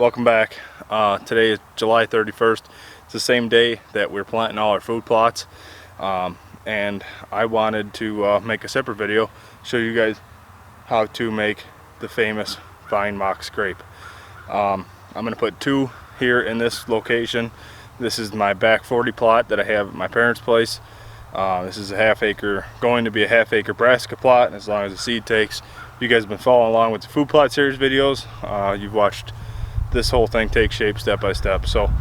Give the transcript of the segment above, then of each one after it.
Welcome back. Today is July 31st. It's the same day that we're planting all our food plots, and I wanted to make a separate video, show you guys how to make the famous vine mock scrape. I'm going to put two here in this location. This is my back 40 plot that I have at my parents' place. This is going to be a half-acre brassica plot, and as long as the seed takes. You guys have been following along with the food plot series videos. You've watched this whole thing take shape step by step. So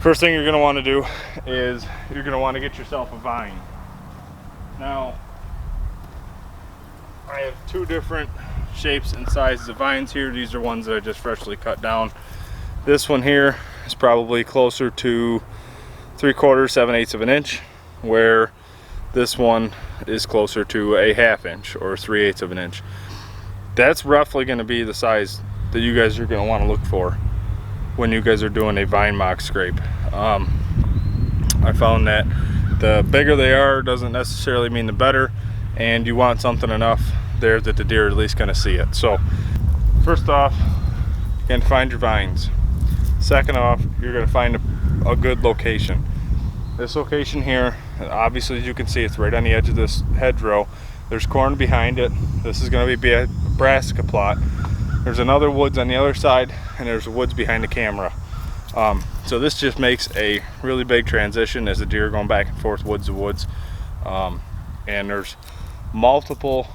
first thing you're going to want to do is you're going to want to get yourself a vine. Now I have two different shapes and sizes of vines here. These are ones that I just freshly cut down. This one here is probably closer to 3/4, 7/8 of an inch, where this one is closer to a 1/2 inch or 3/8 of an inch. That's roughly going to be the size that you guys are going to want to look for when you guys are doing a vine mock scrape. I found that the bigger they are doesn't necessarily mean the better, and you want something enough there that the deer are at least going to see it. So first off, you're going to find your vines. Second off, you're going to find a good location. This location here, obviously as you can see, it's right on the edge of this hedgerow. There's corn behind it. This is going to be a brassica plot. There's another woods on the other side, and there's woods behind the camera. So this just makes a really big transition as the deer are going back and forth woods to woods. And there's multiple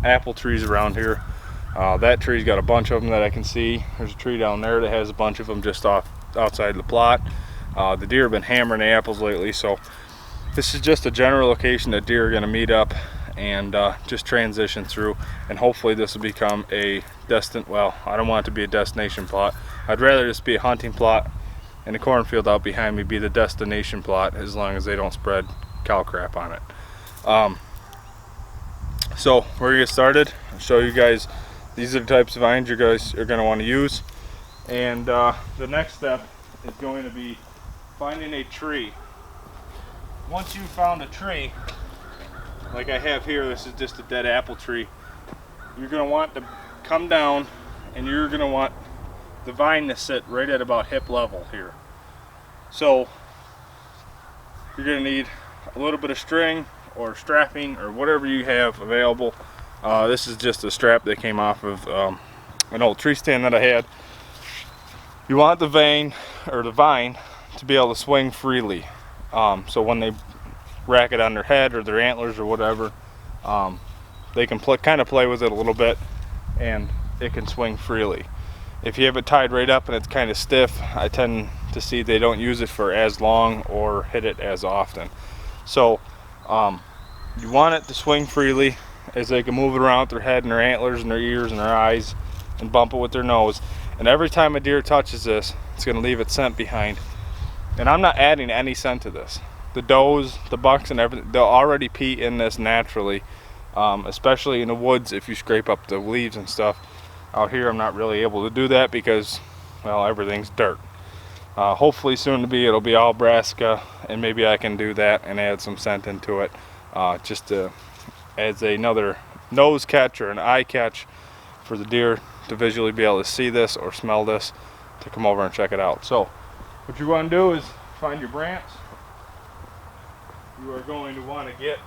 apple trees around here. That tree's got a bunch of them that I can see. There's a tree down there that has a bunch of them just outside the plot. The deer have been hammering the apples lately, so this is just a general location that deer are going to meet up and just transition through, and hopefully this will become a well, I don't want it to be a destination plot. I'd rather just be a hunting plot, and the cornfield out behind me be the destination plot, as long as they don't spread cow crap on it. So we're gonna get started. I'll show you guys, these are the types of vines you guys are going to want to use, and the next step is going to be finding a tree. Once you've found a tree, like I have here, this is just a dead apple tree, you're going to want to come down, and you're going to want the vine to sit right at about hip level here. So you're going to need a little bit of string or strapping or whatever you have available. This is just a strap that came off of an old tree stand that I had. You want the vine to be able to swing freely, so when they rack it on their head or their antlers or whatever, they can kind of play with it a little bit, and it can swing freely. If you have it tied right up and it's kind of stiff, I tend to see they don't use it for as long or hit it as often. So you want it to swing freely, as they can move it around with their head and their antlers and their ears and their eyes and bump it with their nose. And every time a deer touches this, it's going to leave its scent behind. And I'm not adding any scent to this. The does, the bucks, and everything, they'll already pee in this naturally, especially in the woods if you scrape up the leaves and stuff. Out here I'm not really able to do that because, well, everything's dirt. Hopefully soon to be it'll be all brassica, and maybe I can do that and add some scent into it, just as another nose catch or an eye catch for the deer to visually be able to see this or smell this, to come over and check it out. So what you want to do is find your branch. You are going to want to get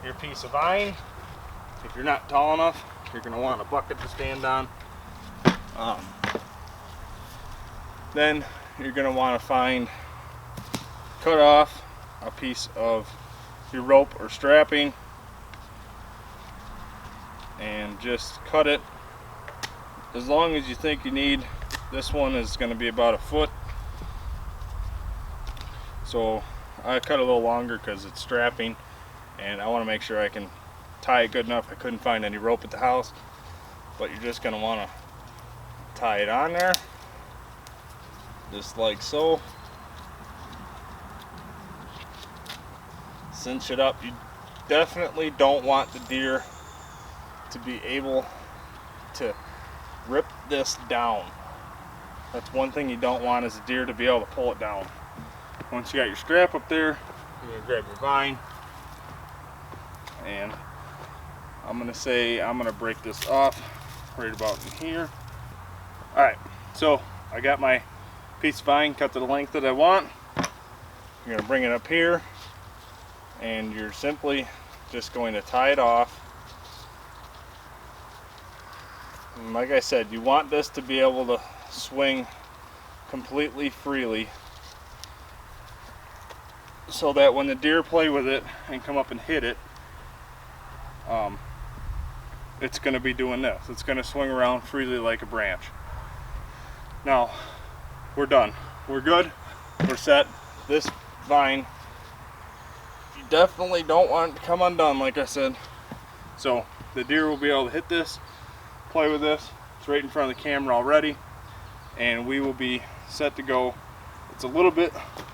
your piece of vine. If you're not tall enough, you're going to want a bucket to stand on. Then you're going to want to cut off a piece of your rope or strapping, and just cut it as long as you think you need. This one is going to be about 1 foot, so I cut a little longer because it's strapping, and I want to make sure I can tie it good enough. I couldn't find any rope at the house, but you're just going to want to tie it on there, just like so. Cinch it up. You definitely don't want the deer to be able to rip this down. That's one thing you don't want, is the deer to be able to pull it down. Once you got your strap up there, you're going to grab your vine, and I'm going to break this off right about in here. Alright, So I got my piece of vine cut to the length that I want. You're going to bring it up here, and you're simply just going to tie it off. And like I said, you want this to be able to swing completely freely, so that when the deer play with it and come up and hit it, it's going to be doing this. It's going to swing around freely like a branch. Now, we're done. We're good. We're set. This vine, you definitely don't want it to come undone, like I said. So the deer will be able to hit this, play with this. It's right in front of the camera already, and we will be set to go. It's a little bit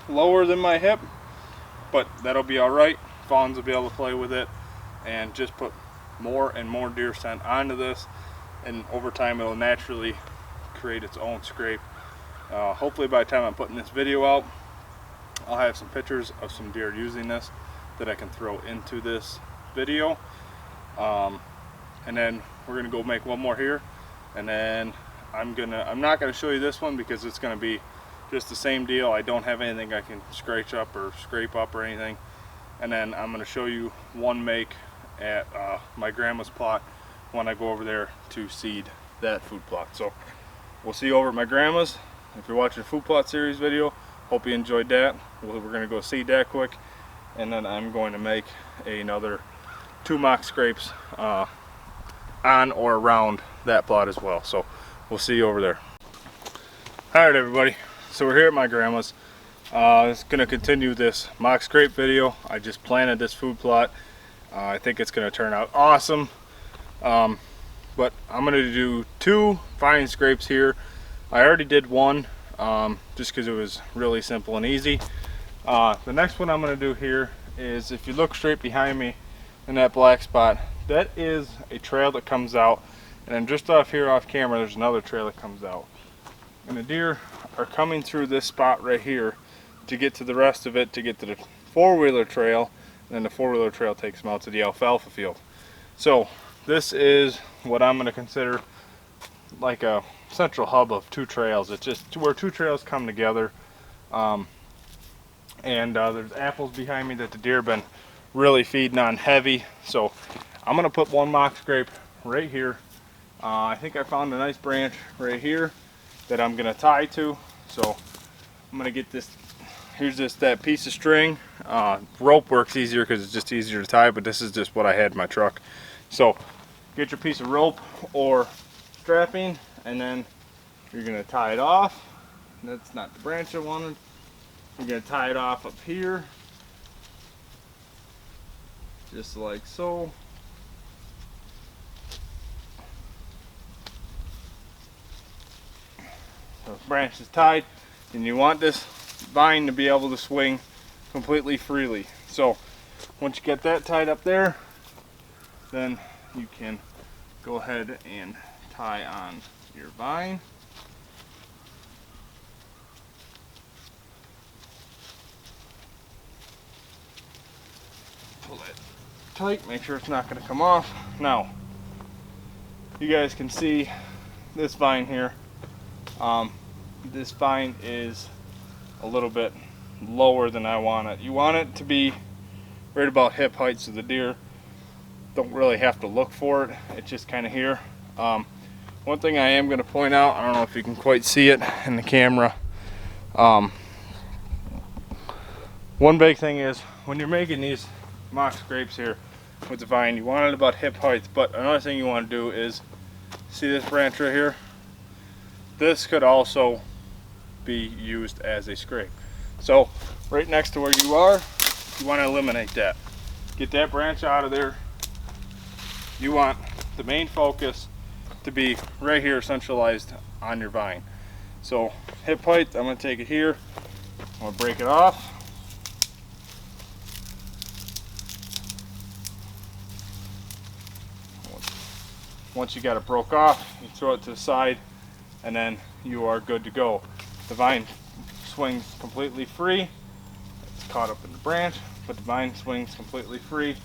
lower than my hip, but that'll be all right. Fawns will be able to play with it and just put more and more deer scent onto this, and over time it'll naturally create its own scrape. Hopefully by the time I'm putting this video out, I'll have some pictures of some deer using this that I can throw into this video. And then we're gonna go make one more here, and then I'm not gonna show you this one because it's gonna be just the same deal. I don't have anything I can scratch up or scrape up or anything. And then I'm gonna show you one make at my grandma's plot when I go over there to seed that food plot. So we'll see you over at my grandma's. If you're watching the food plot series video, hope you enjoyed that. We're gonna go seed that quick, and then I'm going to make another 2 mock scrapes on or around that plot as well. So we'll see you over there. Alright everybody, so we're here at my grandma's. It's going to continue this mock scrape video. I just planted this food plot. I think it's going to turn out awesome. But I'm going to do 2 vine scrapes here. I already did one just because it was really simple and easy. The next one I'm going to do here is, if you look straight behind me in that black spot, that is a trail that comes out, and then just off here off camera there's another trail that comes out, and the deer are coming through this spot right here to get to the rest of it, to get to the 4-wheeler trail, and then the 4-wheeler trail takes them out to the alfalfa field. So this is what I'm going to consider like a central hub of 2 trails. It's just where 2 trails come together. There's apples behind me that the deer have been really feeding on heavy. So I'm going to put one mock scrape right here. I think I found a nice branch right here that I'm going to tie to. So I'm going to get this. Here's that piece of string. Rope works easier because it's just easier to tie, but this is just what I had in my truck. So get your piece of rope or strapping, and then you're going to tie it off. That's not the branch I wanted. You're going to tie it off up here, just like so. So the branch is tied, and you want this vine to be able to swing completely freely. So once you get that tied up there, then you can go ahead and tie on your vine. Pull it tight, make sure it's not going to come off. Now you guys can see this vine here. This vine is a little bit lower than I want it. You want it to be right about hip height, so the deer don't really have to look for it. It's just kind of here. One thing I am going to point out, I don't know if you can quite see it in the camera. One big thing is when you're making these mock scrapes here with the vine, you want it about hip height. But another thing you want to do is, see this branch right here? This could also be used as a scrape. So right next to where you are, you want to eliminate that. Get that branch out of there. You want the main focus to be right here, centralized on your vine. So hip height, I'm going to take it here. I'm going to break it off. Once you got it broke off, you throw it to the side, and then you are good to go. The vine swings completely free. It's caught up in the branch, but the vine swings completely free.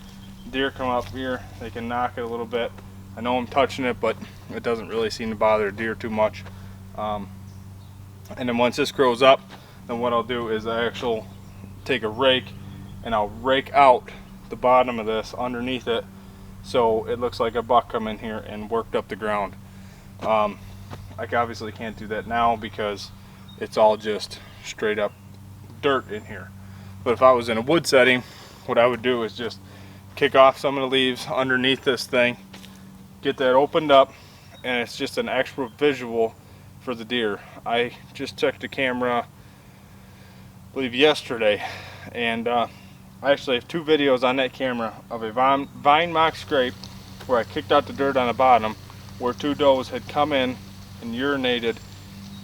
Deer come up here, they can knock it a little bit. I know I'm touching it, but it doesn't really seem to bother a deer too much. And then once this grows up, then what I'll do is I actually take a rake and I'll rake out the bottom of this underneath it, so it looks like a buck come in here and worked up the ground. I obviously can't do that now because it's all just straight up dirt in here. But if I was in a wood setting, what I would do is just kick off some of the leaves underneath this thing, get that opened up, and it's just an extra visual for the deer. I just checked the camera, I believe yesterday, and I actually have 2 videos on that camera of a vine mock scrape where I kicked out the dirt on the bottom, where 2 does had come in and urinated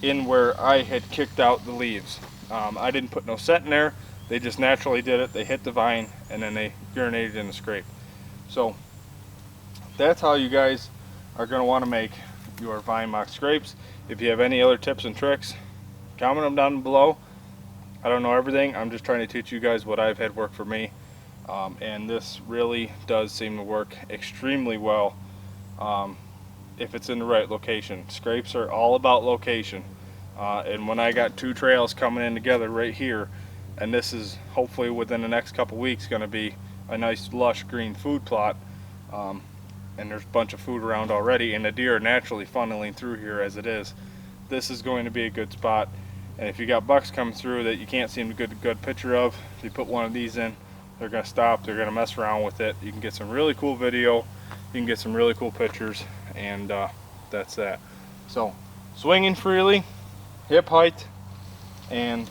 in where I had kicked out the leaves. I didn't put no scent in there, they just naturally did it. They hit the vine and then they urinated in the scrape. So that's how you guys are going to want to make your vine mock scrapes. If you have any other tips and tricks, comment them down below. I don't know everything, I'm just trying to teach you guys what I've had work for me, and this really does seem to work extremely well if it's in the right location. Scrapes are all about location, and when I got 2 trails coming in together right here, and this is hopefully within the next couple weeks going to be a nice lush green food plot, and there's a bunch of food around already, and the deer are naturally funneling through here as it is. This is going to be a good spot. And if you got bucks coming through that you can't seem to get a good picture of, if you put one of these in, they're going to stop, they're going to mess around with it. You can get some really cool video, you can get some really cool pictures, and that's that. So swinging freely, hip height, and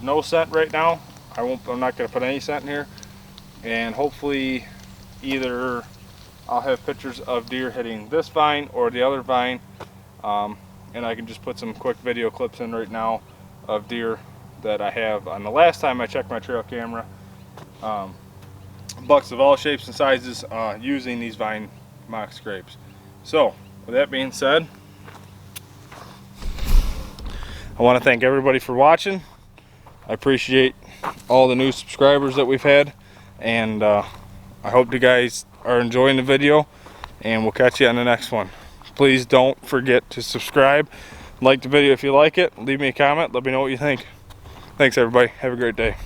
no scent right now. I'm not going to put any scent in here, and hopefully either I'll have pictures of deer hitting this vine or the other vine, and I can just put some quick video clips in right now of deer that I have on the last time I checked my trail camera. Bucks of all shapes and sizes using these vine mock scrapes. So with that being said, I want to thank everybody for watching. I appreciate all the new subscribers that we've had, and I hope you guys are enjoying the video, and we'll catch you on the next one. Please don't forget to subscribe, like the video if you like it, leave me a comment, let me know what you think. Thanks everybody, have a great day.